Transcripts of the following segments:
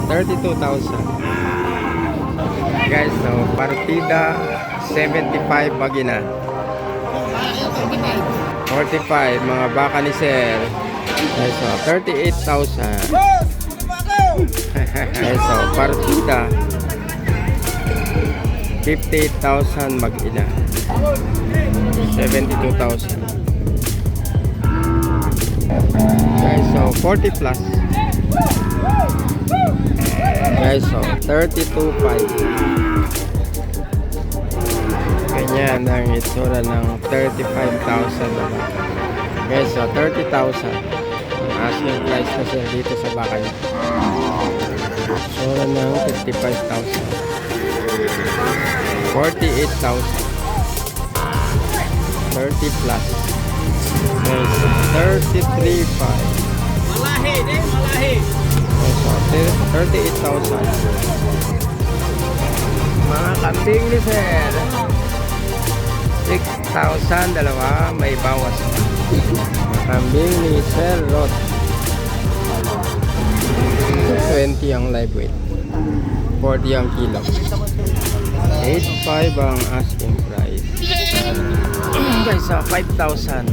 32,000. Guys, so partida 75 bagina. 45 mga baka ni Sir. Guys, so 38,000. Guys, so partida 58,000 mag-ina. 72,000. Guys, so 40 plus. Guys, so 32,500. Ganyan ang itsura ng 35,000 na baka. Guys, so 30,000 ang asking price na siya dito sa baka niya. Itsura ng 55,000. 48,000. 30 plus. Guys, so 33,500. Malahi din, malahi. Guys, so 38,000. Mga kambing ni Sir, 6,000 dalawa, may bawas. Kambing ni Sir Rod, 20 ang live weight, 40 ang kilo. 8,500 ang asking price. Guys, so 5,000.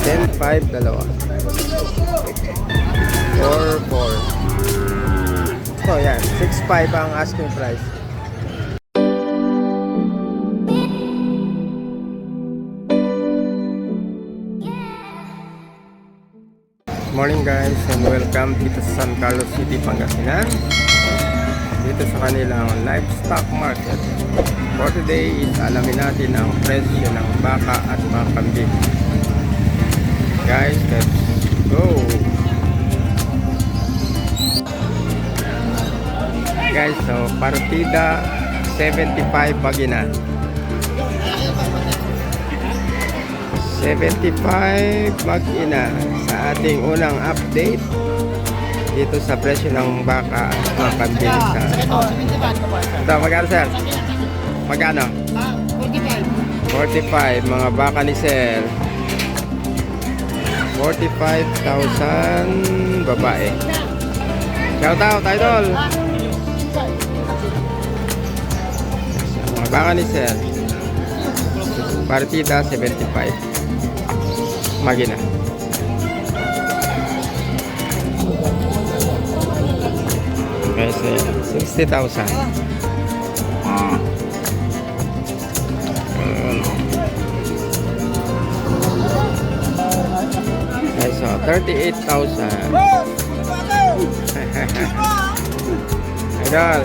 10,500 dalawa. 4,400. So yan, 6,500 ang asking price. Morning guys, and welcome dito sa San Carlos City, Pangasinan, dito sa kanilang livestock market. For today is alamin natin ang presyo ng baka at mga kambing. Guys, let's go. Guys, so partida 75 bagina. 75 mag-ina sa ating unang update dito sa presyo ng baka at mga kambing sa ito. Magkano sir? Magkano? 45 mga baka ni Sir. 45,000 babae. Shout out idol. Mga baka ni Sir, partida 75 magina. Kasi 60,000. Okay, so 38,000. Idol.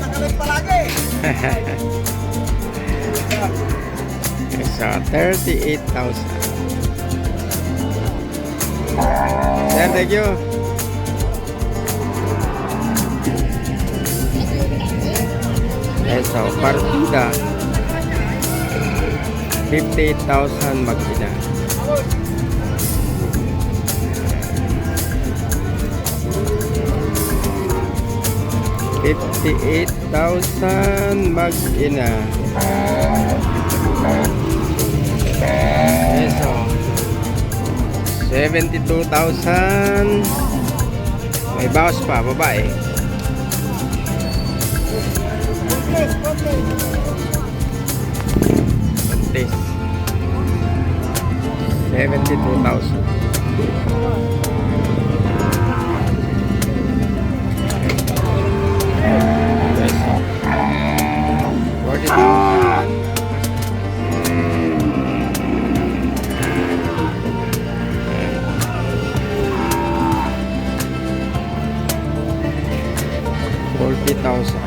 Nakalit palagi. Okay, so 38,000. Sir, thank you. Okay, so partida 58,000 mag-ina. 58,000 mag-ina. Okay, so 72,000. May bawas pa, babae. Buntis. 72,000. Yes. 40,000. 40,000.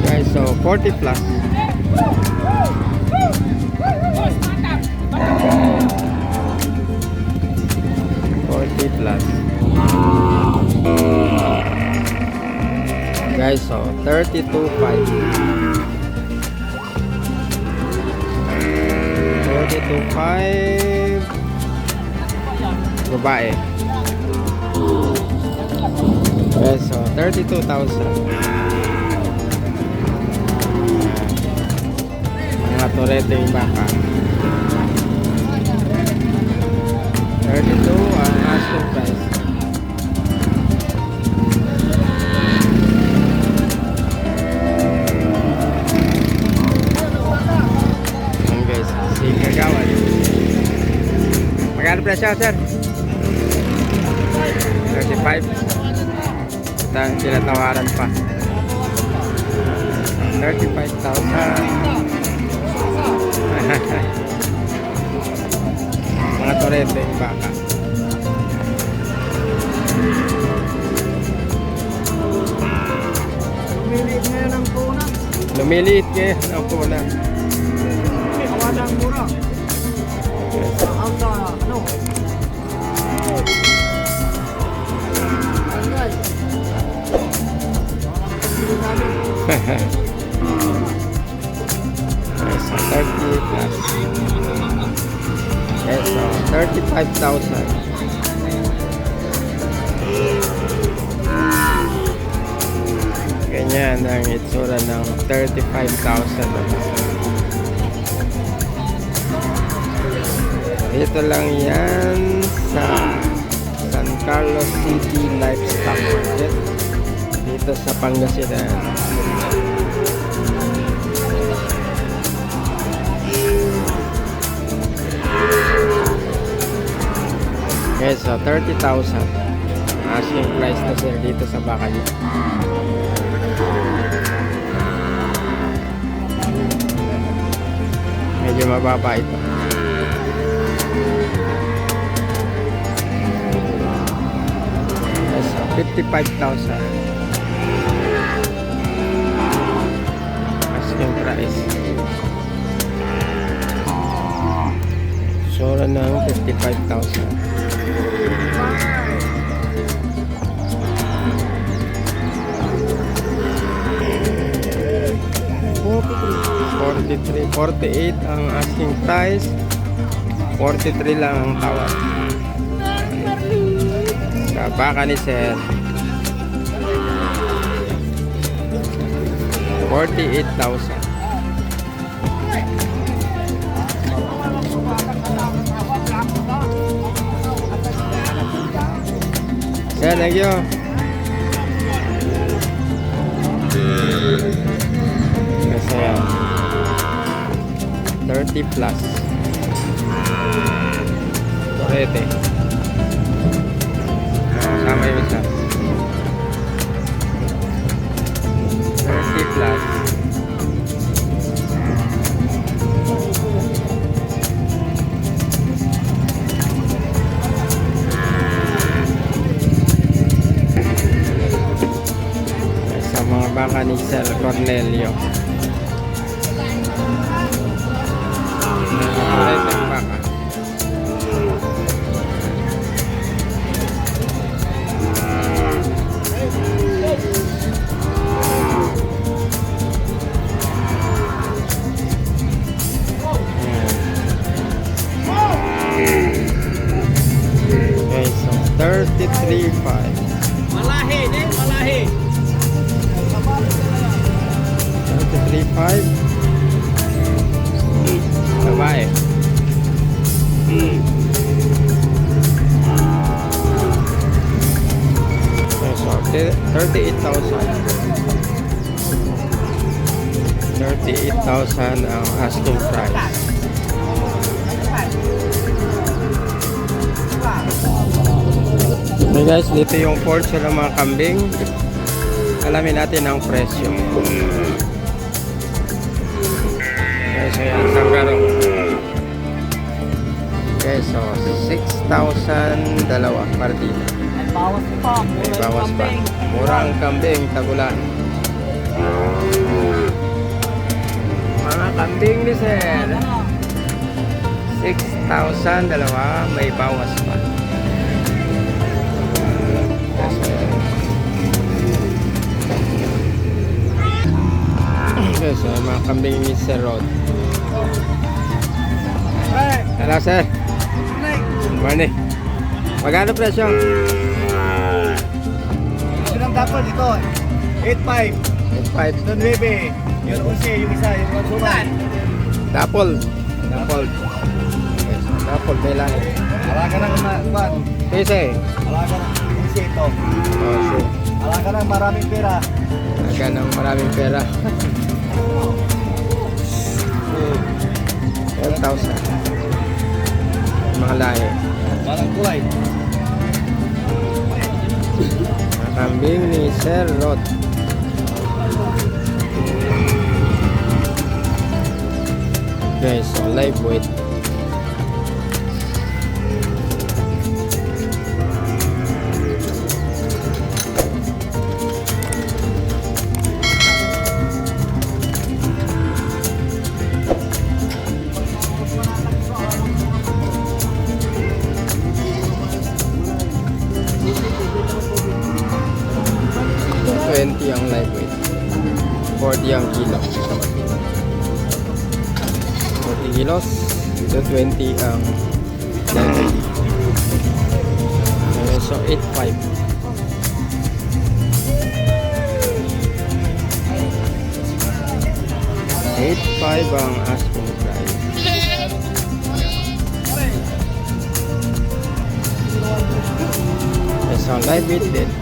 Guys, so 40 plus. 40 plus. Guys, so 32,500. 32,500. Babae. Yes, so 32,000. Mga turete yung baka. Kagawad. Magkano presyo, sir? 35. Dahil tinatawaran pa. 35,000. Mga torete yung baka. Lumiliit ngayon ang tuna. Lumiliit ngayon ang pula. Kawan ang mura. Ang ano? So 30 plus. Yes, so 35,000. Ganyan ang itsura ng 35,000. Ito lang yan sa San Carlos City Livestock Market dito sa Pangasinan. Okay, so 30,000 asking price na sir dito sa Bacayo. Medyo mababa ito. Okay, so 55,000 asking price. Sura ng 55,000. 48 ang asking price, 43 lang ang tawad. Baka ni sir 48,000. Sir, thank you. Kasi 30 plus. Torete. Sama yung isa. 30 plus. Sa mga baka ni Sir Cornelio. Torete ang baka. Okay, so 33.5. Malahi, eh, malahi. 33.5. Babae. Okay, so 38,000. 38,000 ang asking price. Okay guys, dito yung portion ng mga kambing. Alamin natin ang presyo. Okay, so yan, sanggaro. Okay, so 6,000 dalawa partida. May bawas pa. May bawas pa. Mura ang kambing, tagulan. Mga kambing ni sir. 6,000 dalawa, may bawas pa. Okay, so mga kambing ni Sir Rod. Hello sir. Morning. Magkano presyo? Sinang dapat dito? 8.5. 5. Ito 9. Yung 11, yung isa, yung konsuman. Dapol. Dapol. Okay, so dapol may langit. Wala ka ng kuwan. Pese. Wala ka ng pinisi ito. Oh, sure. Wala ka ng maraming pera. Talaga ng maraming pera. 12,000. Mga lahi. Walang kulay. Mga kambing ni Sir Rod. Guys, so live weight. Ang live weight, 40 ang kilo. 40 kilos, so 20 ang live weight. Okay, so 8.5. 8.5 ang asking price. Okay, so live weight din.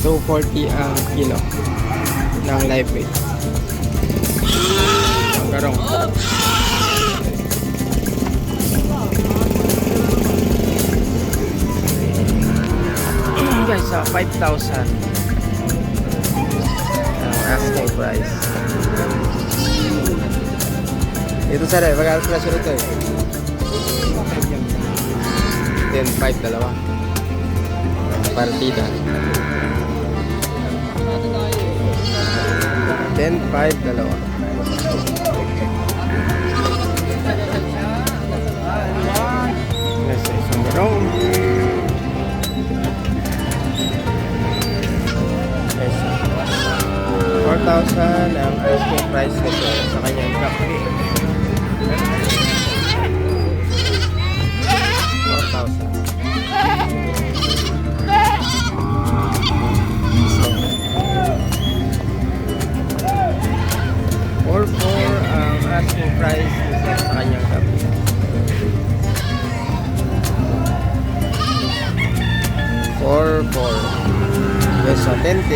240 ang kilo ng live weight. Ang garong. Guys, 5,000 ang asking price. Ito sir eh, magkano presyo nito eh? 10,500 dalawa. Partida. 10,500 dalawa. Nasa isang garong. Yes. 4,000 ang asking price nito sa kanyang cup. 4,000. Or ang asking price sa kanyang kape. 4,400. Yes, so 10K.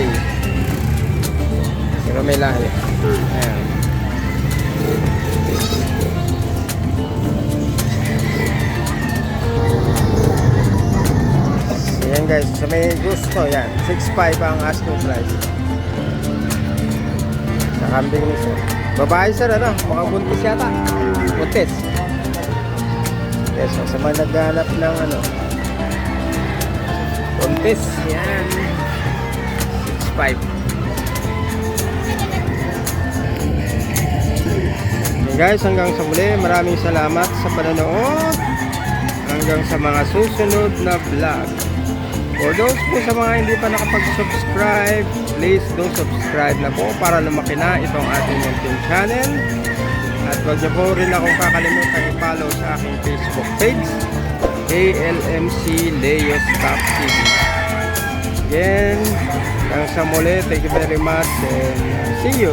Pero may lahi. Ayan. Ayan guys, sa may gusto yan. 6,500 ang asking price. Sa kambing ni sir. Babae sir, ano? Mga buntis yata. Buntis. Yes, so sa mga naghanap ng ano, buntis. Yan. 6,500. Okay guys, hanggang sa muli. Maraming salamat sa panonood. Hanggang sa mga susunod na vlog. For those po sa mga hindi pa nakapag-subscribe, please do subscribe na po para lumaki na itong ating munting channel. At huwag niyo po rin akong kakalimutan i-follow sa aking Facebook page, ALMC Leo Stock TV. Again, hanggang sa muli, thank you very much and see you.